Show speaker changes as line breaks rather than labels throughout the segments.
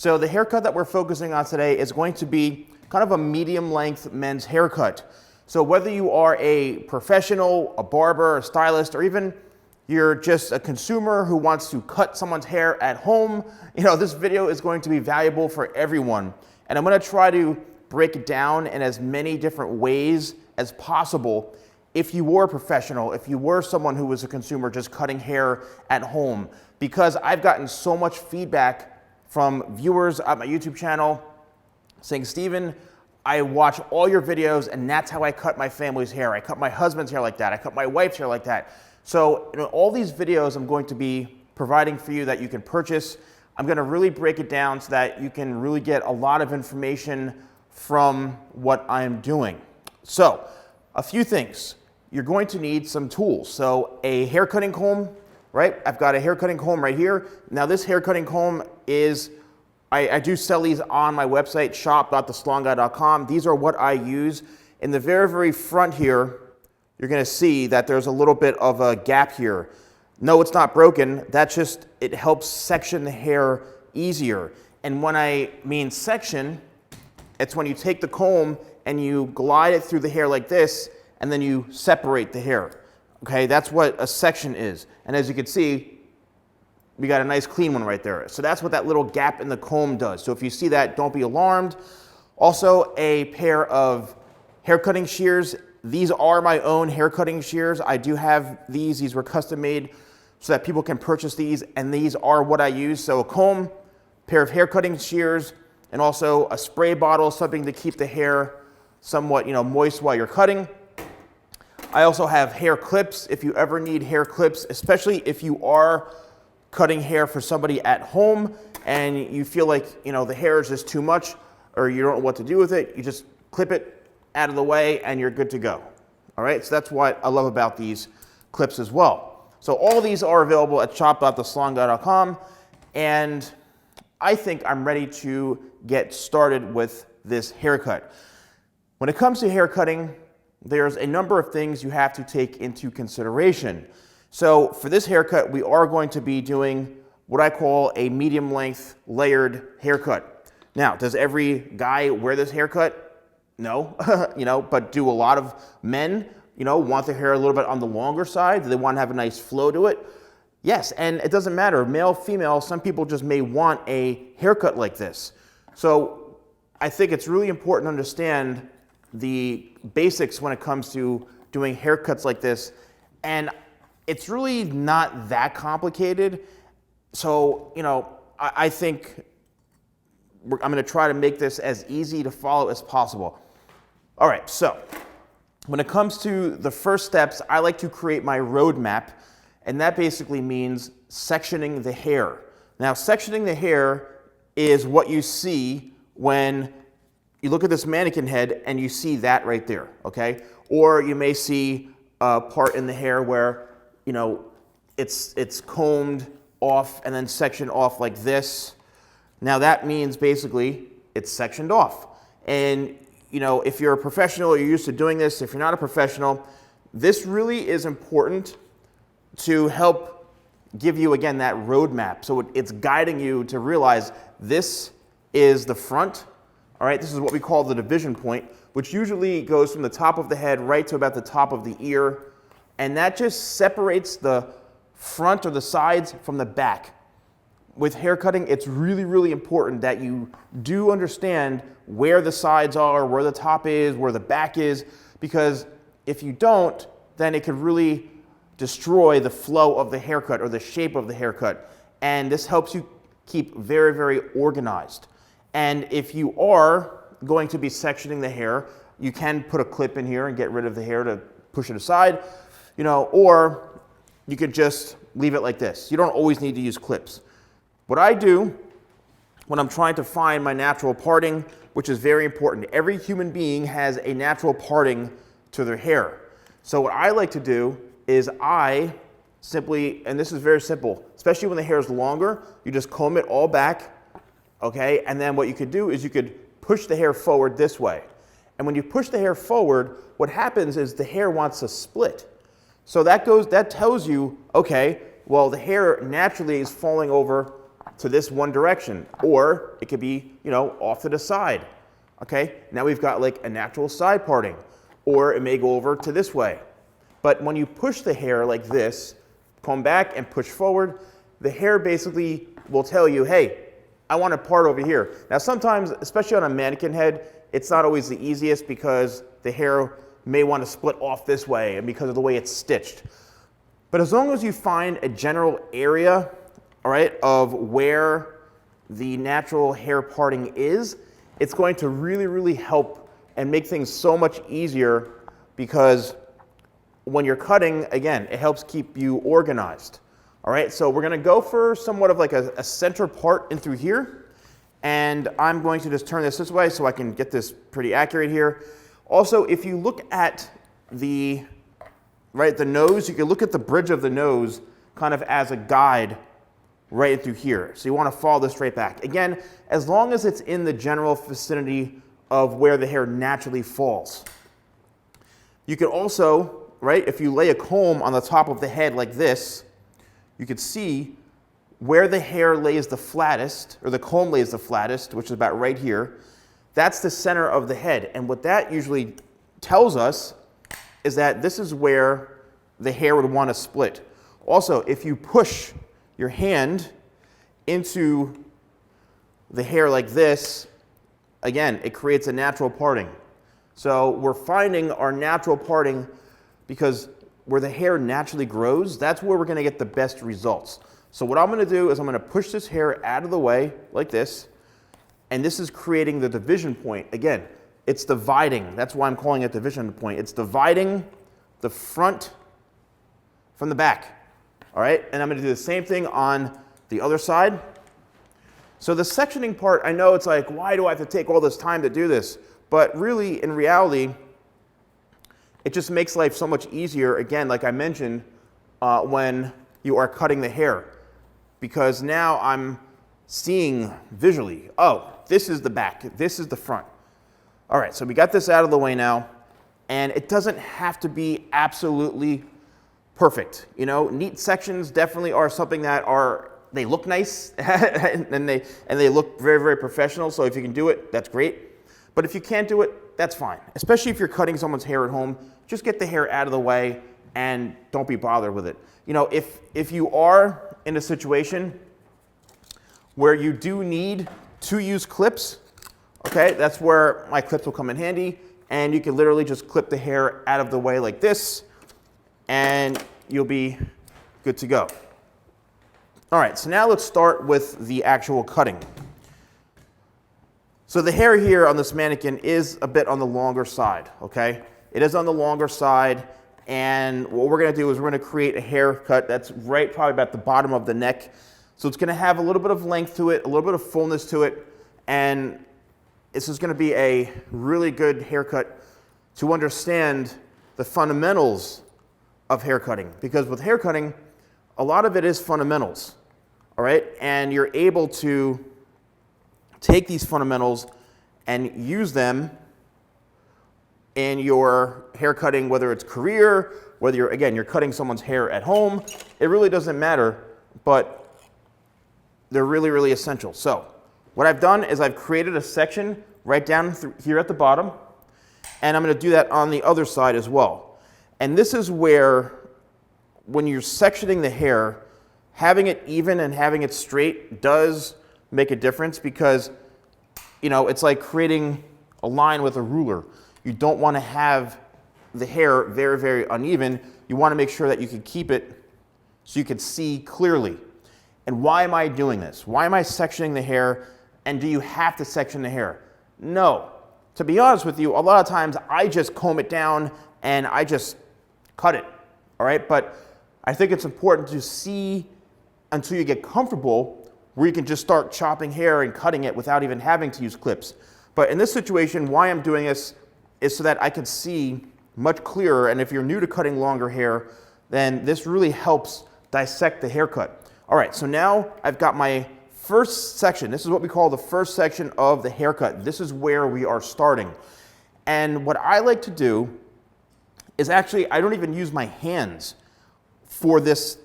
So the haircut that we're focusing on today is going to be kind of a medium length men's haircut. So whether you are a professional, a barber, a stylist, or even you're just a consumer who wants to cut someone's hair at home, this video is going to be valuable for everyone. And I'm going to try to break it down in as many different ways as possible if you were a professional, if you were someone who was a consumer just cutting hair at home. Because I've gotten so much feedback from viewers on my YouTube channel saying, Steven, I watch all your videos and that's how I cut my family's hair. I cut my husband's hair like that. I cut my wife's hair like that. So all these videos I'm going to be providing for you that you can purchase. I'm going to really break it down so that you can really get a lot of information from what I'm doing. So a few things. You're going to need some tools. So a hair cutting comb, right? I've got a hair cutting comb right here. Now this hair cutting comb is, I do sell these on my website, shop.thesalonguy.com. These are what I use. In the very, very front here, you're going to see that there's a little bit of a gap here. No, it's not broken. That's just, it helps section the hair easier. And when I mean section, it's when you take the comb and you glide it through the hair like this, and then you separate the hair. Okay, that's what a section is. And as you can see, we got a nice clean one right there. So that's what that little gap in the comb does. So if you see that, don't be alarmed. Also, a pair of hair cutting shears. These are my own hair cutting shears. I do have these. These were custom made so that people can purchase these, and these are what I use. So a comb, pair of hair cutting shears, and also a spray bottle, something to keep the hair somewhat moist while you're cutting. I also have hair clips if you ever need hair clips, especially if you are cutting hair for somebody at home and you feel like the hair is just too much or you don't know what to do with it. You just clip it out of the way and you're good to go. All right, so that's what I love about these clips as well. So all these are available at shop.thesalonguy.com, and I think I'm ready to get started with this haircut. When it comes to hair cutting, there's a number of things you have to take into consideration. So for this haircut, we are going to be doing what I call a medium length layered haircut. Now, does every guy wear this haircut? No, but do a lot of men, want their hair a little bit on the longer side? Do they want to have a nice flow to it? Yes, and it doesn't matter, male, female, some people just may want a haircut like this. So I think it's really important to understand the basics when it comes to doing haircuts like this. And it's really not that complicated. So, I think I'm going to try to make this as easy to follow as possible. All right, so when it comes to the first steps, I like to create my roadmap, and that basically means sectioning the hair. Now, sectioning the hair is what you see when you look at this mannequin head and you see that right there, okay? Or you may see a part in the hair where, it's combed off and then sectioned off like this. Now that means basically it's sectioned off. And if you're a professional, you're used to doing this. If you're not a professional, this really is important to help give you, again, that roadmap. So it's guiding you to realize this is the front. All right, this is what we call the division point, which usually goes from the top of the head right to about the top of the ear. And that just separates the front or the sides from the back. With hair cutting, it's really, really important that you do understand where the sides are, where the top is, where the back is, because if you don't, then it could really destroy the flow of the haircut or the shape of the haircut. And this helps you keep very, very organized. And if you are going to be sectioning the hair, you can put a clip in here and get rid of the hair to push it aside, or you could just leave it like this. You don't always need to use clips. What I do when I'm trying to find my natural parting, which is very important, every human being has a natural parting to their hair. So what I like to do is I simply, and this is very simple, especially when the hair is longer, you just comb it all back, okay? And then what you could do is you could push the hair forward this way. And when you push the hair forward, what happens is the hair wants to split. So that tells you, okay, well, the hair naturally is falling over to this one direction, or it could be, off to the side. Okay, now we've got like a natural side parting, or it may go over to this way. But when you push the hair like this, comb back and push forward, the hair basically will tell you, hey, I want to part over here. Now sometimes, especially on a mannequin head, it's not always the easiest because the hair may want to split off this way and because of the way it's stitched. But as long as you find a general area, all right, of where the natural hair parting is, it's going to really, really help and make things so much easier, because when you're cutting, again, it helps keep you organized. All right, so we're going to go for somewhat of like a center part in through here, and I'm going to just turn this way so I can get this pretty accurate here. Also, if you look at the nose, you can look at the bridge of the nose kind of as a guide right through here. So you want to follow this straight back. Again, as long as it's in the general vicinity of where the hair naturally falls. You can also, if you lay a comb on the top of the head like this, you can see where the hair lays the flattest, or the comb lays the flattest, which is about right here. That's the center of the head. And what that usually tells us is that this is where the hair would want to split. Also, if you push your hand into the hair like this, again, it creates a natural parting. So we're finding our natural parting because where the hair naturally grows, that's where we're going to get the best results. So what I'm going to do is I'm going to push this hair out of the way like this, and this is creating the division point. Again, it's dividing. That's why I'm calling it division point. It's dividing the front from the back. All right, and I'm going to do the same thing on the other side. So the sectioning part, I know it's like, why do I have to take all this time to do this? But really, in reality, it just makes life so much easier, again, like I mentioned, when you are cutting the hair. Because now I'm seeing visually, oh, this is the back, this is the front. All right, so we got this out of the way now, and it doesn't have to be absolutely perfect. Neat sections definitely are something that they look nice and they look very, very professional. So if you can do it, that's great. But if you can't do it, that's fine. Especially if you're cutting someone's hair at home, just get the hair out of the way and don't be bothered with it. If you are in a situation where you do need to use clips, okay, that's where my clips will come in handy, and you can literally just clip the hair out of the way like this, and you'll be good to go. All right, so now let's start with the actual cutting. So the hair here on this mannequin is a bit on the longer side, okay? It is on the longer side, and what we're gonna do is we're gonna create a haircut that's right probably about the bottom of the neck. So it's gonna have a little bit of length to it, a little bit of fullness to it, and this is gonna be a really good haircut to understand the fundamentals of haircutting. Because with haircutting, a lot of it is fundamentals, all right? And you're able to take these fundamentals and use them in your haircutting, whether it's career, whether you're cutting someone's hair at home. It really doesn't matter, but they're really, really essential. So what I've done is I've created a section right down here at the bottom, and I'm going to do that on the other side as well. And this is where, when you're sectioning the hair, having it even and having it straight does make a difference, because it's like creating a line with a ruler. You don't want to have the hair very, very uneven. You want to make sure that you can keep it so you can see clearly. And why am I doing this? Why am I sectioning the hair? And do you have to section the hair? No. To be honest with you, a lot of times I just comb it down and I just cut it, all right? But I think it's important to see until you get comfortable where you can just start chopping hair and cutting it without even having to use clips. But in this situation, why I'm doing this is so that I can see much clearer. And if you're new to cutting longer hair, then this really helps dissect the haircut. All right, so now I've got my first section. This is what we call the first section of the haircut. This is where we are starting. And what I like to do is actually, I don't even use my hands for this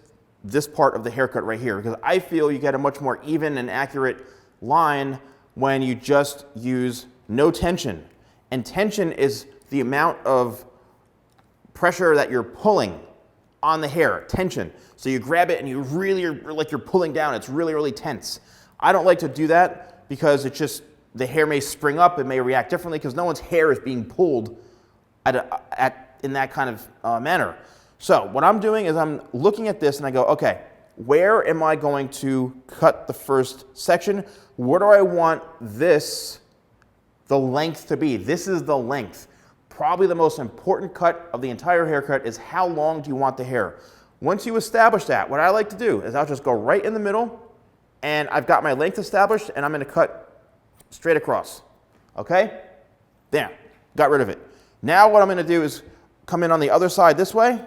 this part of the haircut right here, because I feel you get a much more even and accurate line when you just use no tension. And tension is the amount of pressure that you're pulling on the hair, tension. So you grab it and you really are like you're pulling down. It's really, really tense. I don't like to do that because it's just, the hair may spring up, it may react differently because no one's hair is being pulled in that kind of manner. So what I'm doing is I'm looking at this and I go, okay, where am I going to cut the first section? Where do I want this, the length to be? This is the length. Probably the most important cut of the entire haircut is how long do you want the hair? Once you establish that, what I like to do is I'll just go right in the middle and I've got my length established and I'm going to cut straight across. Okay? There. Got rid of it. Now what I'm going to do is come in on the other side this way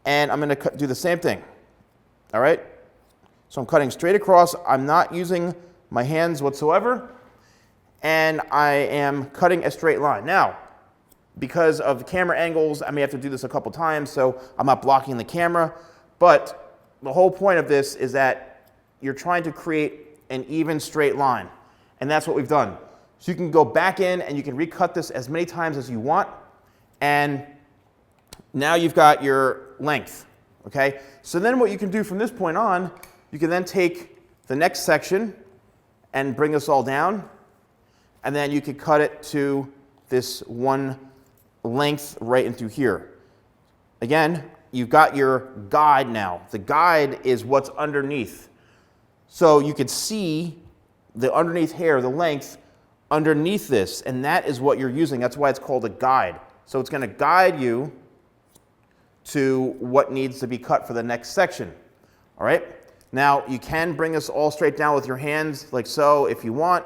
and I'm going to do the same thing. All right? So I'm cutting straight across. I'm not using my hands whatsoever and I am cutting a straight line. Now, because of the camera angles, I may have to do this a couple times, so I'm not blocking the camera. But the whole point of this is that you're trying to create an even straight line. And that's what we've done. So you can go back in and you can recut this as many times as you want. And now you've got your length. Okay? So then what you can do from this point on, you can then take the next section and bring this all down. And then you could cut it to this one length right into here. Again, you've got your guide now. The guide is what's underneath. So you could see the underneath hair, the length underneath this, and that is what you're using. That's why it's called a guide. So it's going to guide you to what needs to be cut for the next section. All right? Now, you can bring this all straight down with your hands like so if you want,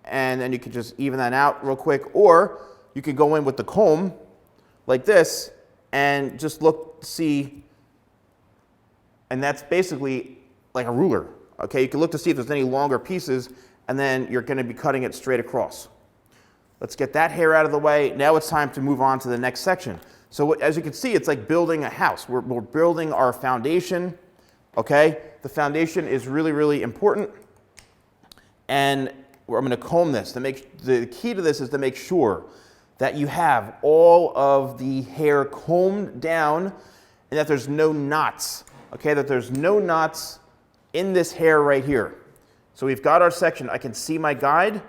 and then you can just even that out real quick, or you can go in with the comb like this and just look, see, and that's basically like a ruler. Okay, you can look to see if there's any longer pieces, and then you're going to be cutting it straight across. Let's get that hair out of the way. Now it's time to move on to the next section. So as you can see, it's like building a house. We're building our foundation. Okay, the foundation is really, really important, and I'm going to comb this to make. The key to this is to make sure that you have all of the hair combed down and that there's no knots, okay, that there's no knots in this hair right here. So we've got our section. I can see my guide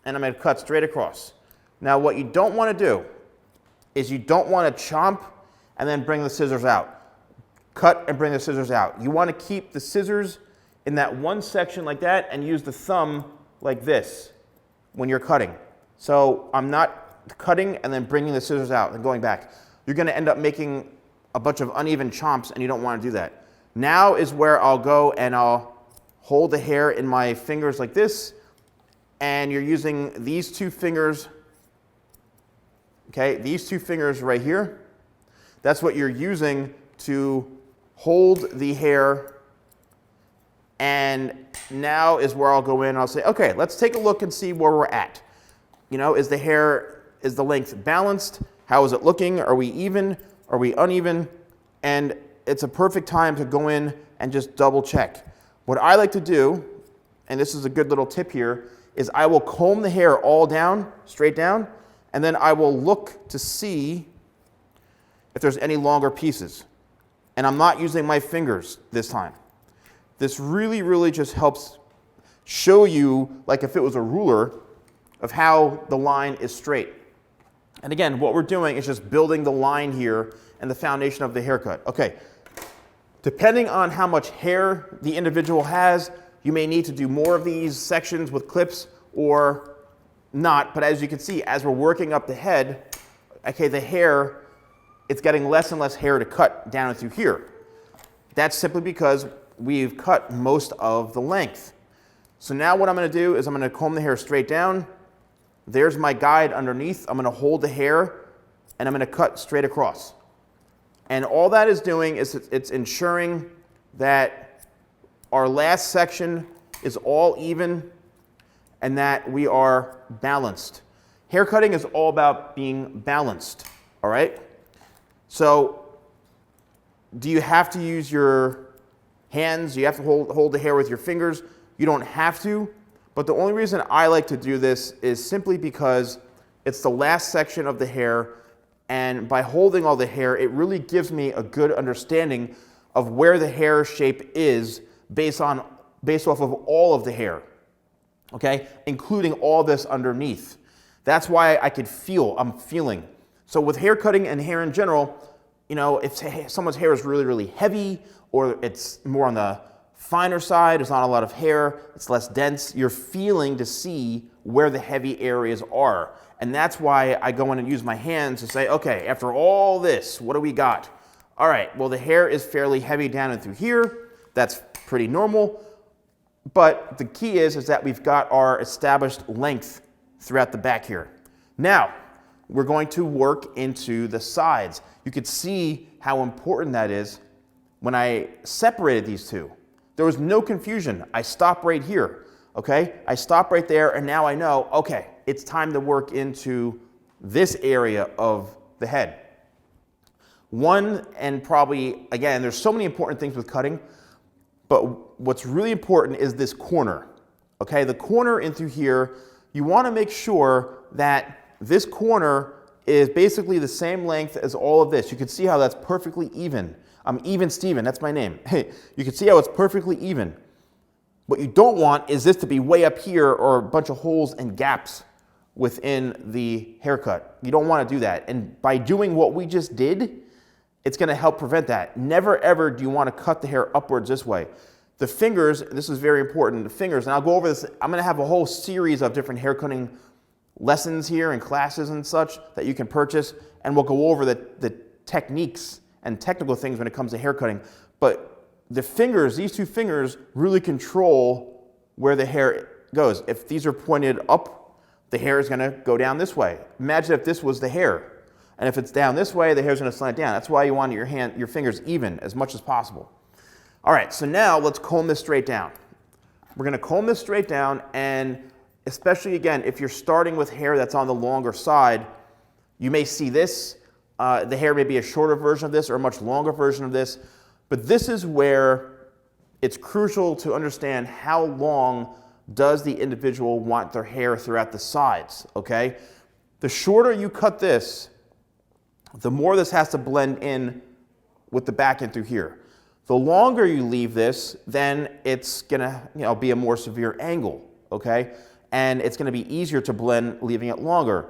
and I'm going to cut straight across. Now what you don't want to do is you don't want to chomp and then bring the scissors out. Cut and bring the scissors out. You want to keep the scissors in that one section like that and use the thumb like this when you're cutting. So I'm not cutting and then bringing the scissors out and going back. You're going to end up making a bunch of uneven chomps and you don't want to do that. Now is where I'll go and I'll hold the hair in my fingers like this, and you're using these two fingers, okay, these two fingers right here. That's what you're using to hold the hair. And now is where I'll go in and I'll say, okay, let's take a look and see where we're at. You know, is the length balanced? How is it looking? Are we even? Are we uneven? And it's a perfect time to go in and just double check. What I like to do, and this is a good little tip here, is I will comb the hair all down, straight down, and then I will look to see if there's any longer pieces. And I'm not using my fingers this time. This really, really just helps show you, like if it was a ruler, of how the line is straight. And again, what we're doing is just building the line here and the foundation of the haircut. Okay, depending on how much hair the individual has, you may need to do more of these sections with clips or not. But as you can see, as we're working up the head, okay, the hair, it's getting less and less hair to cut down through here. That's simply because we've cut most of the length. So now what I'm going to do is I'm going to comb the hair straight down. There's my guide underneath. I'm going to hold the hair and I'm going to cut straight across. And all that is doing is it's ensuring that our last section is all even and that we are balanced. Haircutting is all about being balanced, all right? So do you have to use your hands, you have to hold the hair with your fingers. You don't have to, but the only reason I like to do this is simply because it's the last section of the hair, and by holding all the hair, it really gives me a good understanding of where the hair shape is based off of all of the hair, okay, including all this underneath. That's why I could feel, I'm feeling. So with hair cutting and hair in general, you know, if someone's hair is really, really heavy, or it's more on the finer side, there's not a lot of hair, it's less dense, you're feeling to see where the heavy areas are. And that's why I go in and use my hands to say, okay, after all this, what do we got? All right, well, the hair is fairly heavy down and through here. That's pretty normal. But the key is that we've got our established length throughout the back here. Now, we're going to work into the sides. You could see how important that is when I separated these two. There was no confusion. I stopped right here, okay? I stopped right there, and now I know, okay, it's time to work into this area of the head. One, and probably, again, there's so many important things with cutting, but what's really important is this corner, okay? The corner in through here, you wanna make sure that this corner is basically the same length as all of this. You can see how that's perfectly even. I'm Even Steven, that's my name. You can see how it's perfectly even. What you don't want is this to be way up here or a bunch of holes and gaps within the haircut. You don't want to do that. And by doing what we just did, it's going to help prevent that. Never ever do you want to cut the hair upwards this way. The fingers, this is very important, the fingers, and I'll go over this, I'm going to have a whole series of different hair cutting lessons here and classes and such that you can purchase, and we'll go over the techniques and technical things when it comes to hair cutting. But the fingers, these two fingers, really control where the hair goes. If these are pointed up, the hair is going to go down this way. Imagine if this was the hair, and if it's down this way, the hair is going to slant down. That's why you want your fingers even as much as possible. All right, so now let's comb this straight down. We're going to comb this straight down, and especially again, if you're starting with hair that's on the longer side, you may see this. The hair may be a shorter version of this or a much longer version of this, but this is where it's crucial to understand how long does the individual want their hair throughout the sides, okay? The shorter you cut this, the more this has to blend in with the back end through here. The longer you leave this, then it's gonna be a more severe angle, okay? And it's gonna be easier to blend leaving it longer.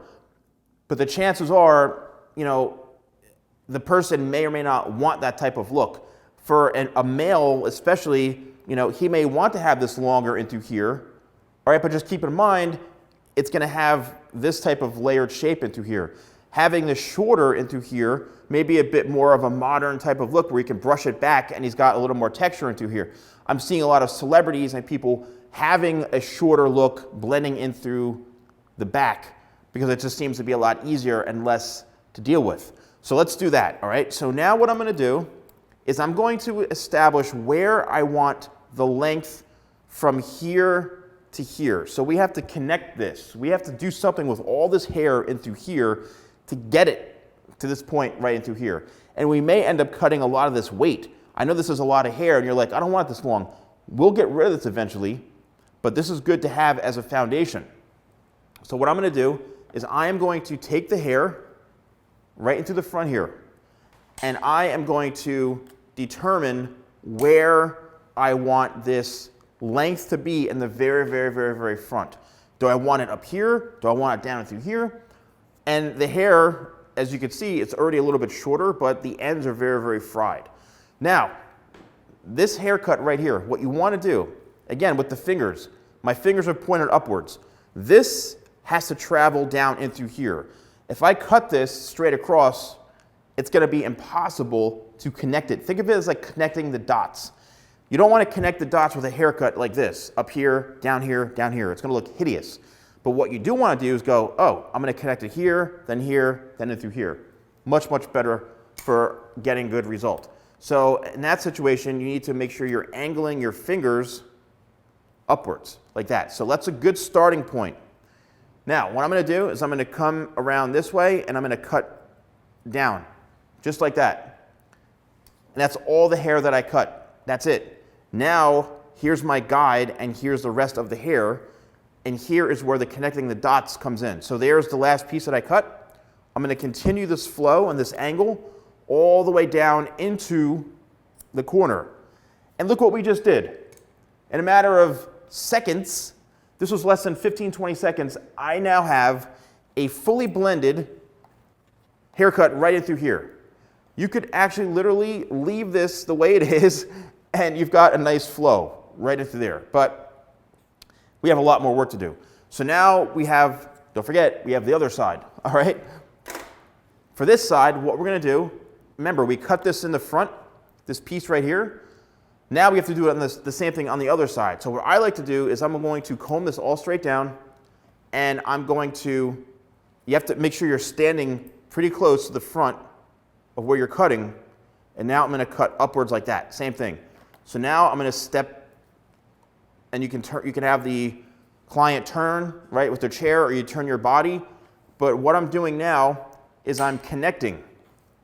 But the chances are, the person may or may not want that type of look. For a male especially, he may want to have this longer into here, all right, but just keep in mind, it's gonna have this type of layered shape into here. Having this shorter into here may be a bit more of a modern type of look where you can brush it back and he's got a little more texture into here. I'm seeing a lot of celebrities and people having a shorter look blending in through the back because it just seems to be a lot easier and less to deal with. So let's do that, all right? So now what I'm gonna do is I'm going to establish where I want the length from here to here. So we have to connect this. We have to do something with all this hair in through here to get it to this point right into here. And we may end up cutting a lot of this weight. I know this is a lot of hair and you're like, I don't want this long. We'll get rid of this eventually, but this is good to have as a foundation. So what I'm gonna do is I am going to take the hair right into the front here, and I am going to determine where I want this length to be in the very, very, very, very front. Do I want it up here? Do I want it down through here? And the hair, as you can see, it's already a little bit shorter, but the ends are very, very fried. Now, this haircut right here, what you want to do, again, with the fingers, my fingers are pointed upwards. This has to travel down in through here. If I cut this straight across, it's going to be impossible to connect it. Think of it as like connecting the dots. You don't want to connect the dots with a haircut like this, up here, down here, down here. It's going to look hideous. But what you do want to do is go, oh, I'm going to connect it here, then in through here. Much, much better for getting good result. So in that situation, you need to make sure you're angling your fingers upwards, like that. So that's a good starting point. Now, what I'm going to do is I'm going to come around this way and I'm going to cut down, just like that. And that's all the hair that I cut. That's it. Now, here's my guide, and here's the rest of the hair, and here is where the connecting the dots comes in. So there's the last piece that I cut. I'm going to continue this flow and this angle all the way down into the corner. And look what we just did. In a matter of seconds, this was less than 15, 20 seconds, I now have a fully blended haircut right in through here. You could actually literally leave this the way it is, and you've got a nice flow right into there. But we have a lot more work to do. So now we have, don't forget, we have the other side, all right? For this side, what we're going to do, remember, we cut this in the front, this piece right here. Now we have to do it on the same thing on the other side. So what I like to do is I'm going to comb this all straight down, and I'm going to, you have to make sure you're standing pretty close to the front of where you're cutting, and now I'm going to cut upwards like that, same thing. So now I'm going to step, and you can have the client turn, right, with their chair, or you turn your body, but what I'm doing now is I'm connecting,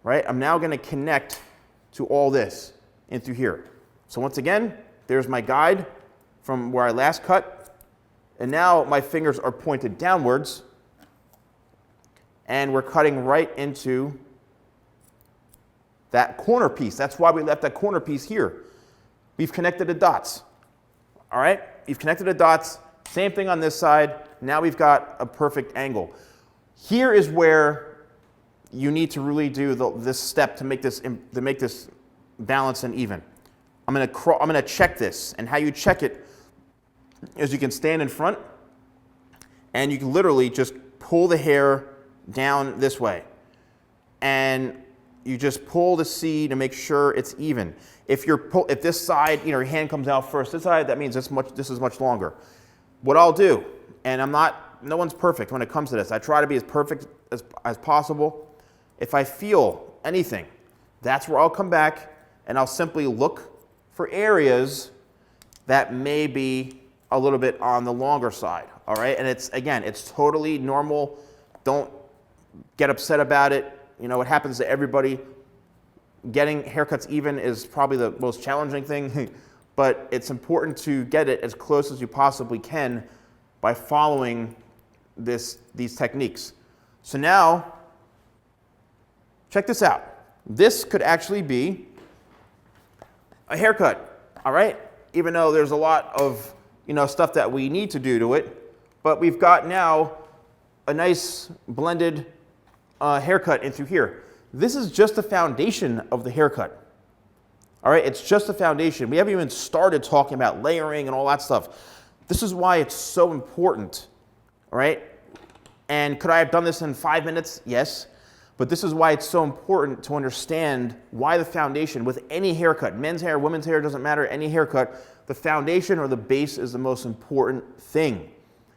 right? I'm now going to connect to all this in through here. So once again, there's my guide from where I last cut, and now my fingers are pointed downwards, and we're cutting right into that corner piece. That's why we left that corner piece here. We've connected the dots, all right? We've connected the dots, same thing on this side. Now we've got a perfect angle. Here is where you need to really do this step to make this balanced and even. I'm going to check this, and how you check it is you can stand in front, and you can literally just pull the hair down this way, and you just pull to see to make sure it's even. If this side, your hand comes out first, this side, that means this is much longer. What I'll do, and no one's perfect when it comes to this. I try to be as perfect as possible. If I feel anything, that's where I'll come back, and I'll simply look for areas that may be a little bit on the longer side, all right? And it's totally normal. Don't get upset about it. It happens to everybody. Getting haircuts even is probably the most challenging thing, but it's important to get it as close as you possibly can by following these techniques. So now, check this out. This could actually be a haircut, all right? Even though there's a lot of stuff that we need to do to it, but we've got now a nice blended haircut in through here. This is just the foundation of the haircut, all right? It's just the foundation. We haven't even started talking about layering and all that stuff. This is why it's so important, all right? And could I have done this in 5 minutes? Yes. But this is why it's so important to understand why the foundation with any haircut, men's hair, women's hair, doesn't matter, any haircut, the foundation or the base is the most important thing.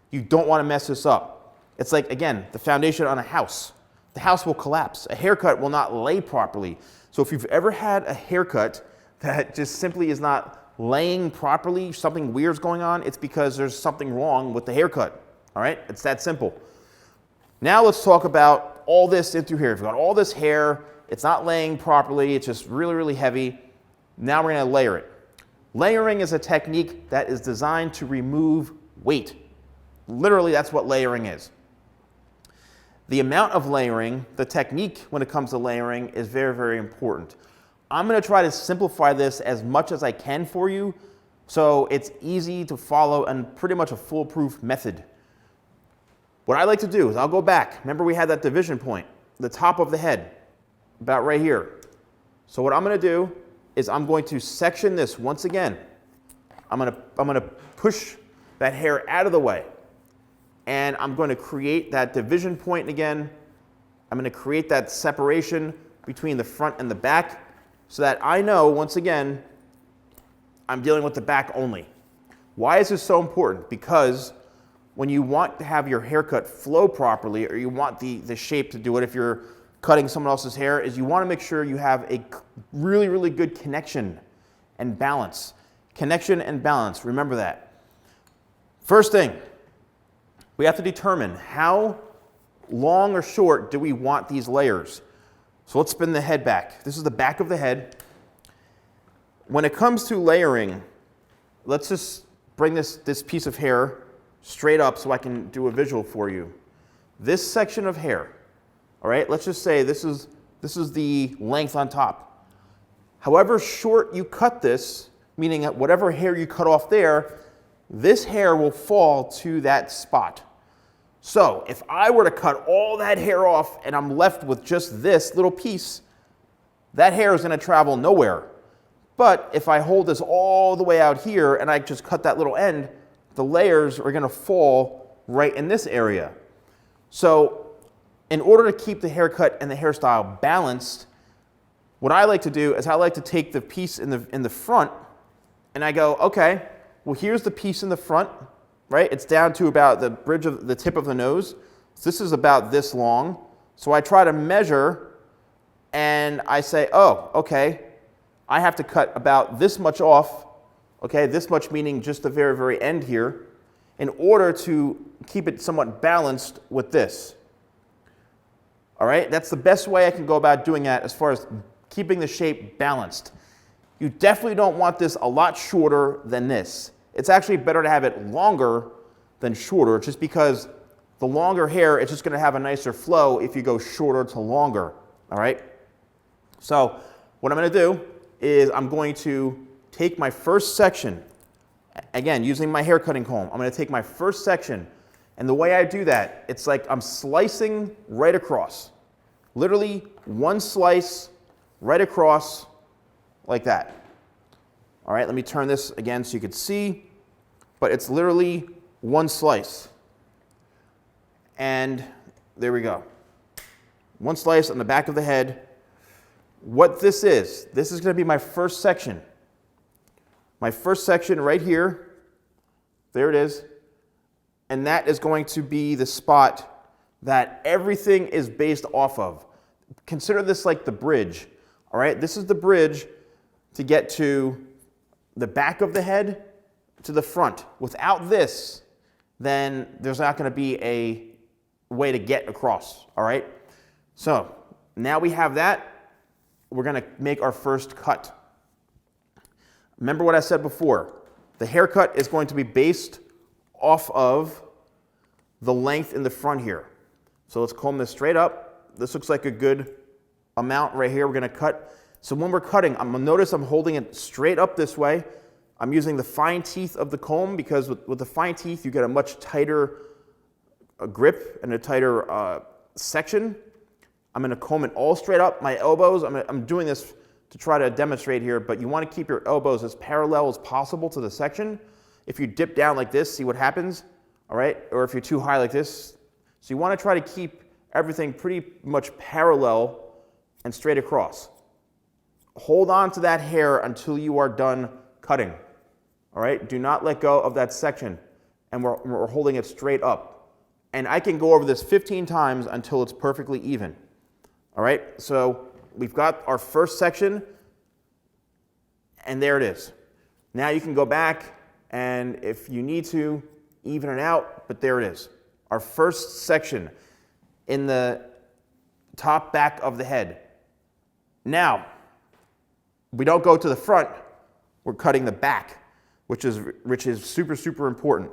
You don't want to mess this up. It's like, again, the foundation on a house. The house will collapse. A haircut will not lay properly. So if you've ever had a haircut that just simply is not laying properly, something weird's going on, it's because there's something wrong with the haircut. All right? It's that simple. Now let's talk about all this in through here. We've got all this hair. It's not laying properly. It's just really, really heavy. Now we're going to layer it. Layering is a technique that is designed to remove weight. Literally, that's what layering is. The amount of layering, the technique when it comes to layering is very, very important. I'm going to try to simplify this as much as I can for you so it's easy to follow and pretty much a foolproof method. What I like to do is I'll go back. Remember we had that division point, the top of the head, about right here. So what I'm going to do is I'm going to section this once again. I'm going to push that hair out of the way. And I'm going to create that division point again. I'm going to create that separation between the front and the back so that I know, once again, I'm dealing with the back only. Why is this so important? Because when you want to have your haircut flow properly, or you want the shape to do it if you're cutting someone else's hair, is you want to make sure you have a really, really good connection and balance. Connection and balance, remember that. First thing, we have to determine how long or short do we want these layers. So let's spin the head back. This is the back of the head. When it comes to layering, let's just bring this piece of hair straight up so I can do a visual for you. This section of hair, all right, let's just say this is the length on top. However short you cut this, meaning that whatever hair you cut off there, this hair will fall to that spot. So if I were to cut all that hair off and I'm left with just this little piece, that hair is going to travel nowhere. But if I hold this all the way out here and I just cut that little end, the layers are going to fall right in this area. So in order to keep the haircut and the hairstyle balanced, what I like to do is I like to take the piece in the front and I go, okay, well, here's the piece in the front, right? It's down to about the bridge of the tip of the nose. So this is about this long. So I try to measure and I say, oh, okay, I have to cut about this much off, okay, this much meaning just the very, very end here, in order to keep it somewhat balanced with this. All right, that's the best way I can go about doing that as far as keeping the shape balanced. You definitely don't want this a lot shorter than this. It's actually better to have it longer than shorter, just because the longer hair, it's just going to have a nicer flow if you go shorter to longer. All right, so what I'm going to do is I'm going to take my first section, again, using my hair cutting comb. I'm going to take my first section, and the way I do that, it's like I'm slicing right across. Literally one slice right across like that. All right, let me turn this again so you can see, but it's literally one slice. And there we go. One slice on the back of the head. What this is going to be my first section. My first section right here. There it is. And that is going to be the spot that everything is based off of. Consider this like the bridge. All right, this is the bridge to get to the back of the head to the front. Without this, then there's not going to be a way to get across. All right, so now we have that. We're going to make our first cut. Remember what I said before. The haircut is going to be based off of the length in the front here. So let's comb this straight up. This looks like a good amount right here. We're going to cut. So when we're cutting, I'm going to notice I'm holding it straight up this way. I'm using the fine teeth of the comb because with the fine teeth, you get a much tighter grip and a tighter section. I'm going to comb it all straight up. My elbows, I'm doing this to try to demonstrate here, but you want to keep your elbows as parallel as possible to the section. If you dip down like this, see what happens, all right? Or if you're too high like this. So you want to try to keep everything pretty much parallel and straight across. Hold on to that hair until you are done cutting, all right? Do not let go of that section, and we're holding it straight up. And I can go over this 15 times until it's perfectly even. All right, so we've got our first section, and there it is. Now you can go back, and if you need to, even it out, but there it is. Our first section in the top back of the head. Now, we don't go to the front, we're cutting the back, which is super, super important.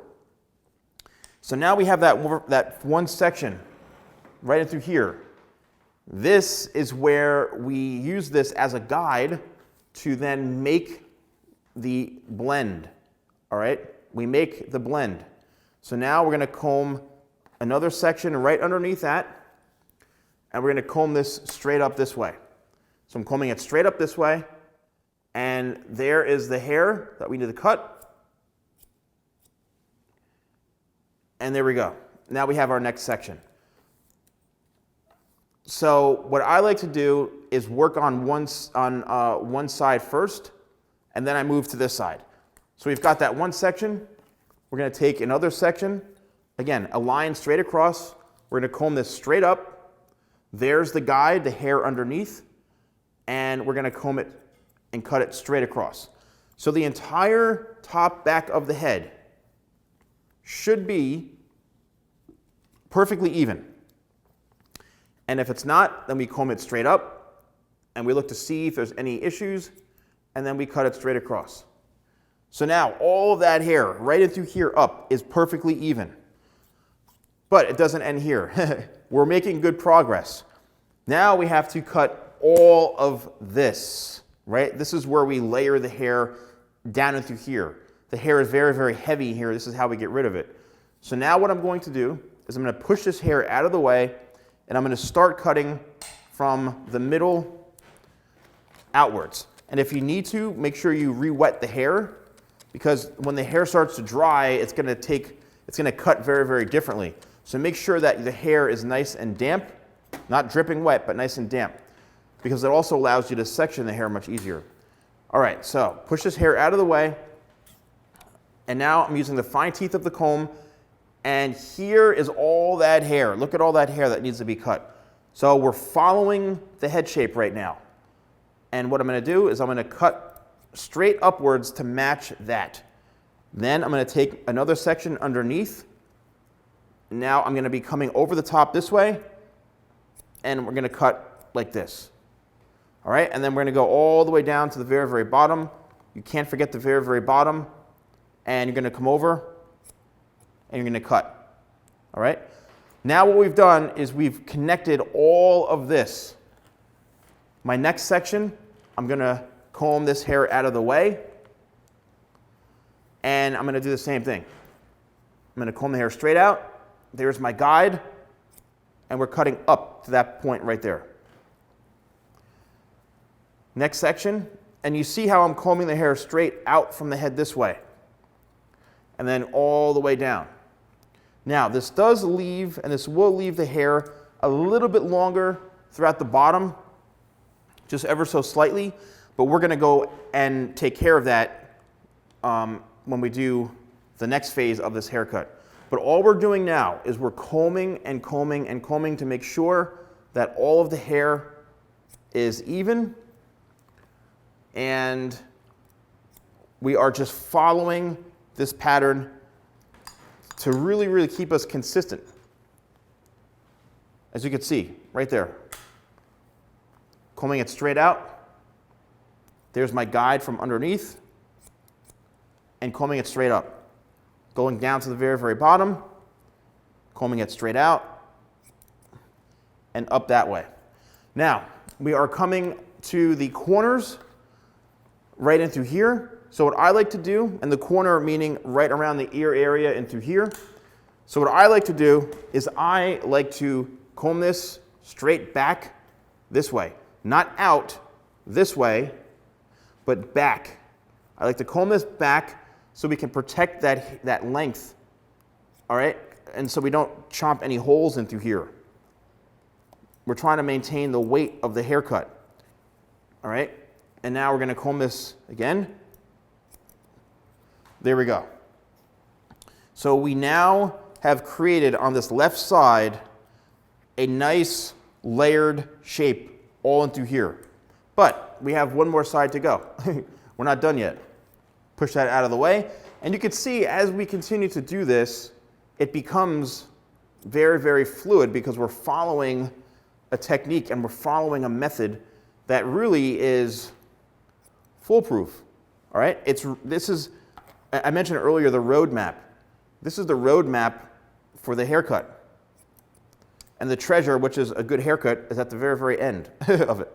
So now we have that one section right in through here. This is where we use this as a guide to then make the blend, all right? We make the blend. So now we're going to comb another section right underneath that, and we're going to comb this straight up this way. So I'm combing it straight up this way, and there is the hair that we need to cut. And there we go. Now we have our next section. So what I like to do is work on one side first, and then I move to this side. So we've got that one section. We're going to take another section. Again, a line straight across. We're going to comb this straight up. There's the guide, the hair underneath, and we're going to comb it and cut it straight across. So the entire top back of the head should be perfectly even. And if it's not, then we comb it straight up, and we look to see if there's any issues, and then we cut it straight across. So now all of that hair right in through here up is perfectly even. But it doesn't end here. We're making good progress. Now we have to cut all of this, right? This is where we layer the hair down into here. The hair is very, very heavy here. This is how we get rid of it. So now what I'm going to do is I'm going to push this hair out of the way, and I'm going to start cutting from the middle outwards. And if you need to, make sure you re-wet the hair, because when the hair starts to dry, it's going to cut very, very differently. So make sure that the hair is nice and damp, not dripping wet, but nice and damp, because it also allows you to section the hair much easier. All right, so push this hair out of the way, and now I'm using the fine teeth of the comb, and here is all that hair. Look at all that hair that needs to be cut. So we're following the head shape right now. And what I'm going to do is I'm going to cut straight upwards to match that. Then I'm going to take another section underneath. Now I'm going to be coming over the top this way, and we're going to cut like this. All right, and then we're going to go all the way down to the very, very bottom. You can't forget the very, very bottom. And you're going to come over, and you're going to cut. All right? Now what we've done is we've connected all of this. My next section, I'm going to comb this hair out of the way, and I'm going to do the same thing. I'm going to comb the hair straight out. There's my guide, and we're cutting up to that point right there. Next section, and you see how I'm combing the hair straight out from the head this way, and then all the way down. Now, this does leave, and this will leave the hair a little bit longer throughout the bottom, just ever so slightly, but we're going to go and take care of that when we do the next phase of this haircut. But all we're doing now is we're combing and combing and combing to make sure that all of the hair is even, and we are just following this pattern to really, really keep us consistent. As you can see, right there. Combing it straight out. There's my guide from underneath. And combing it straight up. Going down to the very, very bottom. Combing it straight out. And up that way. Now, we are coming to the corners right into here. So what I like to do, and the corner meaning right around the ear area and through here. So what I like to do is I like to comb this straight back this way. Not out this way, but back. I like to comb this back so we can protect that length, all right? And so we don't chomp any holes in through here. We're trying to maintain the weight of the haircut, all right? And now we're gonna comb this again. There we go. So we now have created on this left side a nice layered shape all in through here. But we have one more side to go. We're not done yet. Push that out of the way. And you can see as we continue to do this, it becomes very, very fluid because we're following a technique and we're following a method that really is foolproof. All right? I mentioned earlier the roadmap. This is the roadmap for the haircut. And the treasure, which is a good haircut, is at the very, very end of it.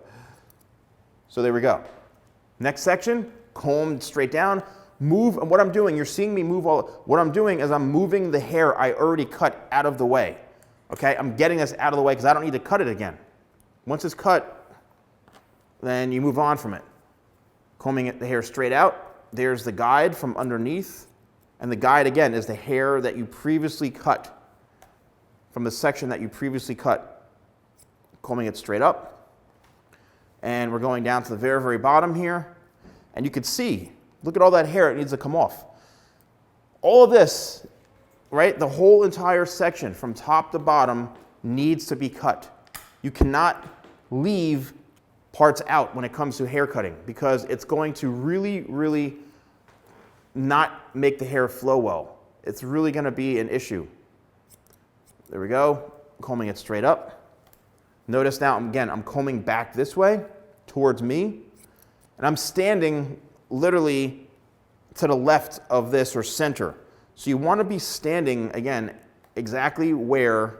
So there we go. Next section, combed straight down. Move, and what I'm doing, you're seeing me move what I'm doing is I'm moving the hair I already cut out of the way. Okay, I'm getting this out of the way because I don't need to cut it again. Once it's cut, then you move on from it. Combing the hair straight out. There's the guide from underneath. And the guide, again, is the hair that you previously cut from the section that you previously cut. Combing it straight up. And we're going down to the very, very bottom here. And you can see, look at all that hair, it needs to come off. All of this, right, the whole entire section from top to bottom needs to be cut. You cannot leave parts out when it comes to hair cutting because it's going to really, really not make the hair flow well. It's really going to be an issue. There we go, combing it straight up. Notice now, again, I'm combing back this way towards me, and I'm standing literally to the left of this or center. So you want to be standing, again, exactly where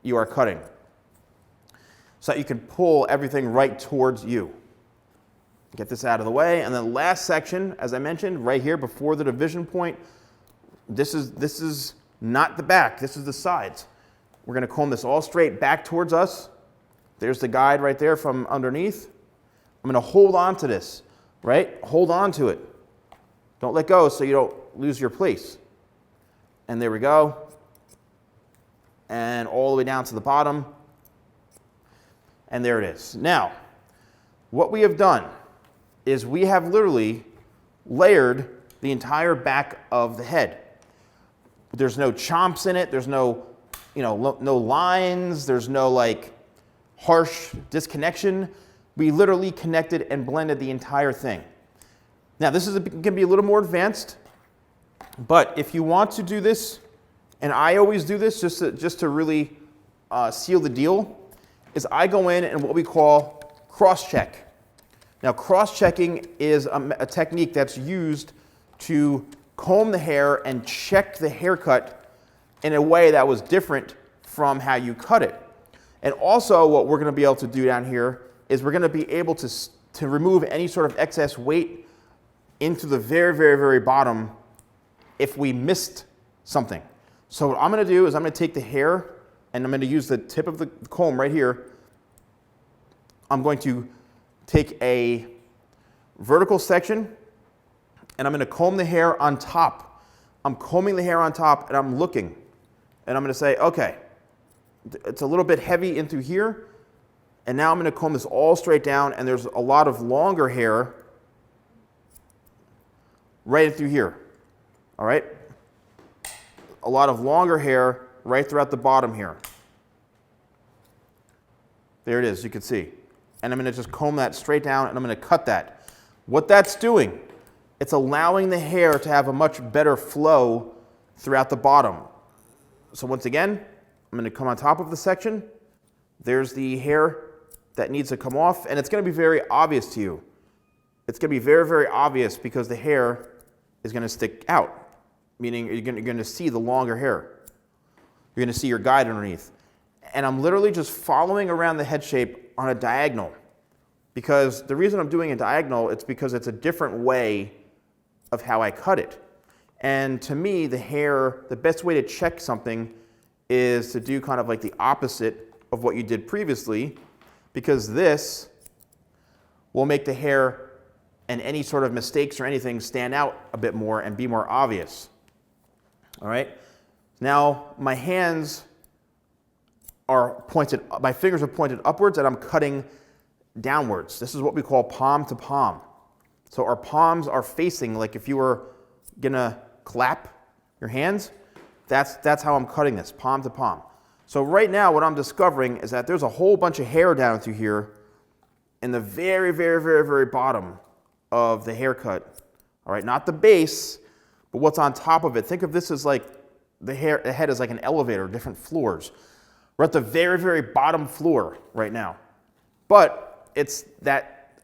you are cutting, so that you can pull everything right towards you. Get this out of the way, and then last section, as I mentioned, right here before the division point, this is not the back, this is the sides. We're going to comb this all straight back towards us. There's the guide right there from underneath. I'm going to hold on to this, right? Hold on to it. Don't let go so you don't lose your place. And there we go. And all the way down to the bottom. And there it is. Now, what we have done is we have literally layered the entire back of the head. There's no chomps in it. There's no, no lines. There's no like harsh disconnection. We literally connected and blended the entire thing. Now, this can be a little more advanced, but if you want to do this, and I always do this just to really seal the deal, is I go in and what we call cross-check. Now, cross-checking is a technique that's used to comb the hair and check the haircut in a way that was different from how you cut it. And also what we're going to be able to do down here is we're going to be able to remove any sort of excess weight into the very, very, very bottom if we missed something. So what I'm going to do is I'm going to take the hair and I'm going to use the tip of the comb right here. I'm going to take a vertical section and I'm going to comb the hair on top. I'm combing the hair on top and I'm looking and I'm going to say, okay, it's a little bit heavy into here, and now I'm going to comb this all straight down, and there's a lot of longer hair right through here. All right? A lot of longer hair right throughout the bottom here. There it is, you can see. And I'm going to just comb that straight down, and I'm going to cut that. What that's doing, it's allowing the hair to have a much better flow throughout the bottom. So once again, I'm going to come on top of the section. There's the hair that needs to come off, and it's going to be very obvious to you. It's going to be very, very obvious because the hair is going to stick out, meaning you're going to see the longer hair. You're going to see your guide underneath. And I'm literally just following around the head shape on a diagonal, because the reason I'm doing a diagonal, it's because it's a different way of how I cut it. And to me, the best way to check something is to do kind of like the opposite of what you did previously, because this will make the hair and any sort of mistakes or anything stand out a bit more and be more obvious. All right? Now, my hands are pointed, my fingers are pointed upwards and I'm cutting downwards. This is what we call palm to palm. So our palms are facing, like if you were gonna clap your hands, that's how I'm cutting this, palm to palm. So right now what I'm discovering is that there's a whole bunch of hair down through here in the very, very, very, very bottom of the haircut. All right, not the base, but what's on top of it. Think of this as like the head is like an elevator, different floors. We're at the very, very bottom floor right now. But it's that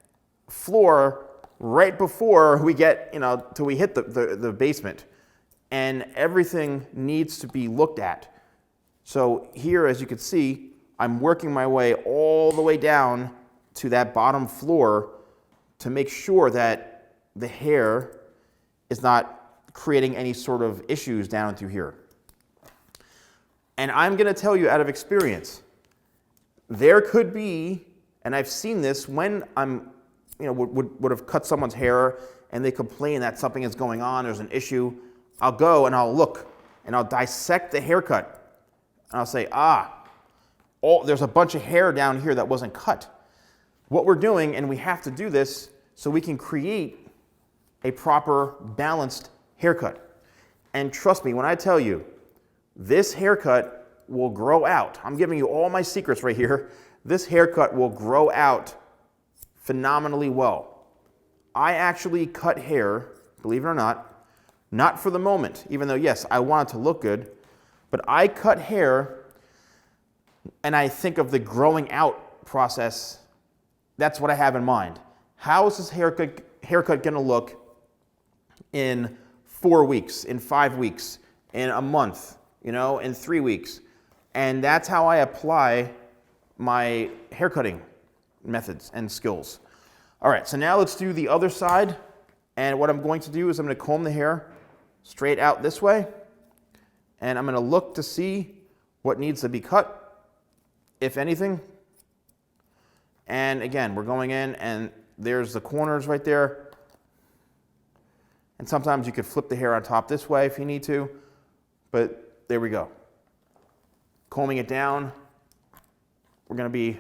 floor right before we get, till we hit the basement. And everything needs to be looked at. So here, as you can see, I'm working my way all the way down to that bottom floor to make sure that the hair is not creating any sort of issues down through here. And I'm going to tell you out of experience, there could be, and I've seen this when I'm, would have cut someone's hair and they complain that something is going on, there's an issue. I'll go and I'll look and I'll dissect the haircut. And I'll say, there's a bunch of hair down here that wasn't cut. What we're doing, and we have to do this so we can create a proper balanced haircut. And trust me when I tell you, this haircut will grow out. I'm giving you all my secrets right here. This haircut will grow out phenomenally well. I actually cut hair, believe it or not for the moment, even though, yes, I want it to look good, but I cut hair and I think of the growing out process. That's what I have in mind. How is this haircut going to look in 4 weeks, in 5 weeks, in a month, in 3 weeks. And that's how I apply my haircutting methods and skills. All right, so now let's do the other side. And what I'm going to do is I'm going to comb the hair straight out this way. And I'm going to look to see what needs to be cut, if anything. And again, we're going in and there's the corners right there. And sometimes you could flip the hair on top this way if you need to, but there we go. Combing it down. We're going to be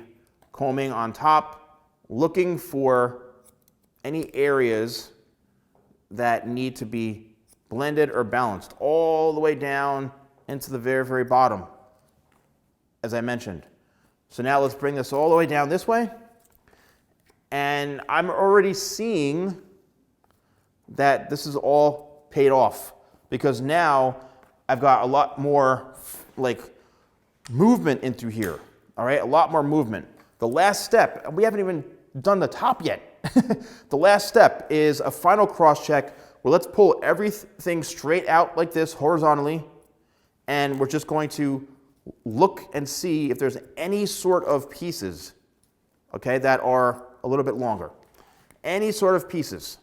combing on top, looking for any areas that need to be blended or balanced all the way down into the very, very bottom, as I mentioned. So now let's bring this all the way down this way. And I'm already seeing that this is all paid off because now I've got a lot more like movement into here. All right, a lot more movement. The last step, and we haven't even done the top yet. The last step is a final cross check where let's pull everything straight out like this horizontally, and we're just going to look and see if there's any sort of pieces, okay, that are a little bit longer. Any sort of pieces.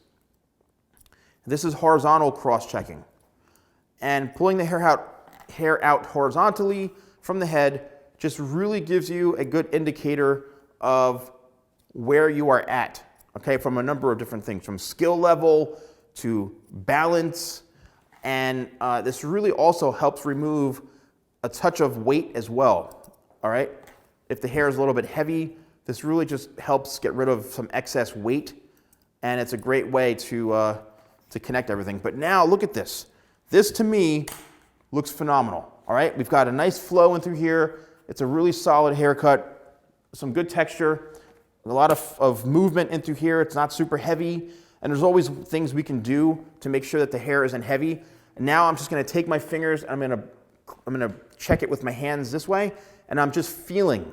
This is horizontal cross checking. And pulling the hair out horizontally from the head just really gives you a good indicator of where you are at, okay, from a number of different things, from skill level to balance, and this really also helps remove a touch of weight as well, all right? If the hair is a little bit heavy, this really just helps get rid of some excess weight, and it's a great way to connect everything. But now look at this. This to me looks phenomenal, all right? We've got a nice flow in through here. It's a really solid haircut, some good texture, a lot of movement in through here. It's not super heavy, and there's always things we can do to make sure that the hair isn't heavy. And now I'm just gonna take my fingers and I'm gonna check it with my hands this way, and I'm just feeling.